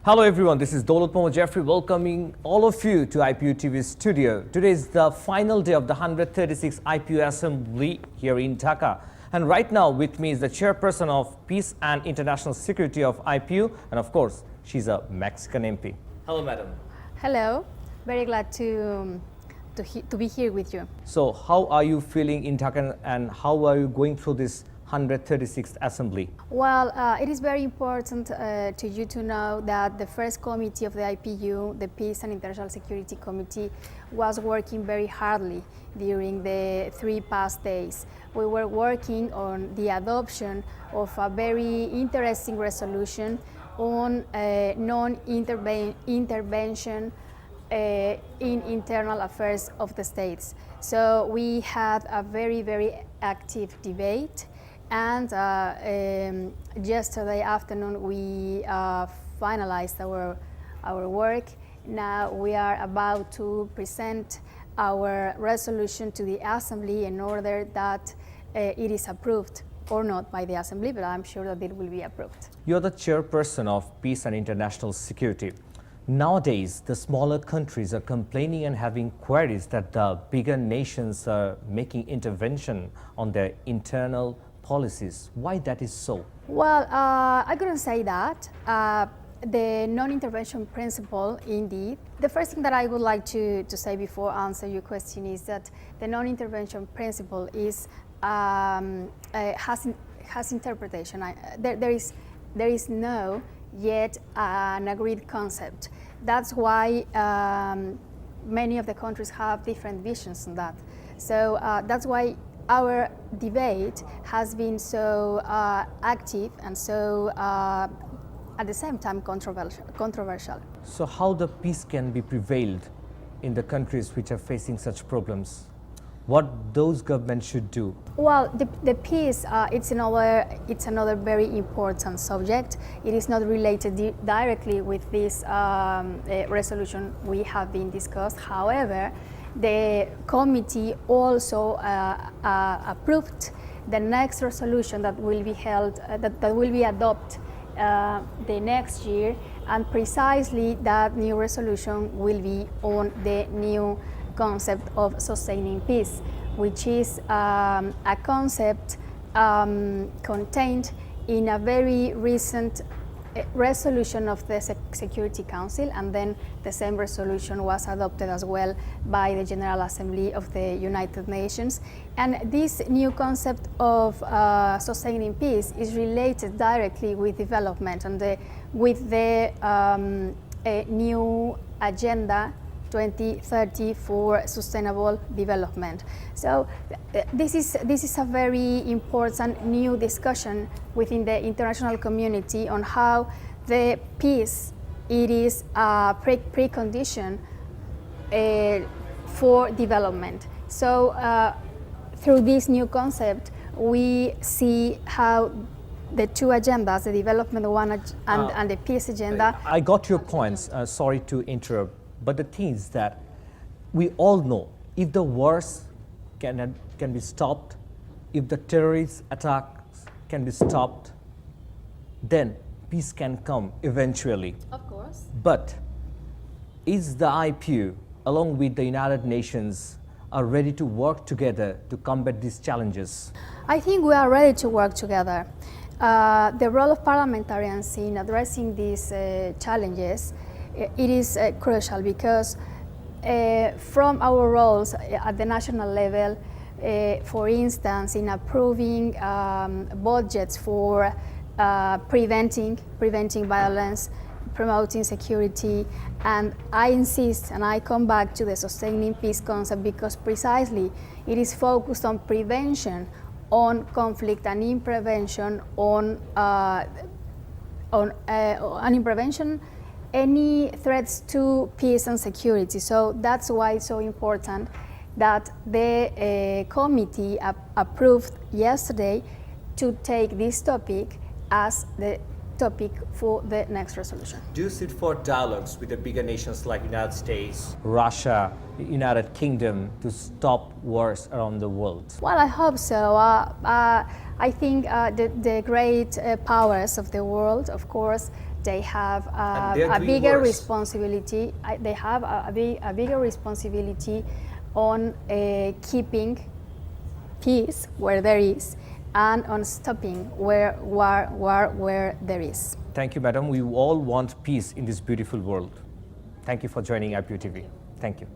Hello everyone, this is Dolat Mohammed Jeffrey welcoming all of you to IPU TV studio. Today is the final day of the 136th IPU Assembly here in Dhaka. And right now with me is the chairperson of Peace and International Security of IPU, and of course, she's a Mexican MP. Hello madam. Hello, very glad to be here with you. So how are you feeling in Dhaka and how are you going through this 136th Assembly? Well, it is very important to you to know that the first committee of the IPU, the Peace and International Security Committee, was working very hardly during the 3 past days. We were working on the adoption of a very interesting resolution on non-intervention in internal affairs of the states. So we had a very, very active debate. And yesterday afternoon we finalized our work. Now we are about to present our resolution to the Assembly in order that it is approved or not by the Assembly, but I'm sure that it will be approved. You're the chairperson of Peace and International Security. Nowadays, the smaller countries are complaining and having queries that the bigger nations are making intervention on their internal policies. Why that is so? Well, I couldn't say that. The non-intervention principle, indeed. The first thing that I would like to say before I answer your question is that the non-intervention principle is has interpretation. There is no yet an agreed concept. That's why many of the countries have different visions on that. So that's why our debate has been so active and so at the same time controversial. So how the peace can be prevailed in the countries which are facing such problems? What those governments should do? Well, the peace, it's another very important subject. It is not related directly with this resolution we have been discussed. However, the committee also approved the next resolution that will be held, that will be adopted the next year, and precisely that new resolution will be on the new concept of sustaining peace, which is a concept contained in a very recent resolution of the Security Council, and then the same resolution was adopted as well by the General Assembly of the United Nations. And this new concept of sustaining peace is related directly with development and with the new Agenda 2030 for sustainable development. So this is a very important new discussion within the international community on how the peace, it is a precondition for development. So through this new concept, we see how the two agendas, the development one and the peace agenda. I got your points, sorry to interrupt. But the thing is that we all know if the wars can be stopped, if the terrorist attacks can be stopped, then peace can come eventually. Of course. But is the IPU, along with the United Nations, are ready to work together to combat these challenges? I think we are ready to work together. The role of parliamentarians in addressing these challenges, it is crucial because from our roles at the national level, for instance, in approving budgets for preventing violence, promoting security, and I insist and I come back to the sustaining peace concept because precisely it is focused on prevention, on conflict, and in prevention on any threats to peace and security. So that's why it's so important that the committee approved yesterday to take this topic as the topic for the next resolution. Do you sit for dialogues with the bigger nations like United States, Russia, United Kingdom to stop wars around the world? Well, I hope so. I think the great powers of the world, of course, they have they're a doing bigger worse. responsibility. They have a bigger responsibility on keeping peace where there is, and on stopping where there is. Thank you, madam. We all want peace in this beautiful world. Thank you for joining IPU TV. Thank you.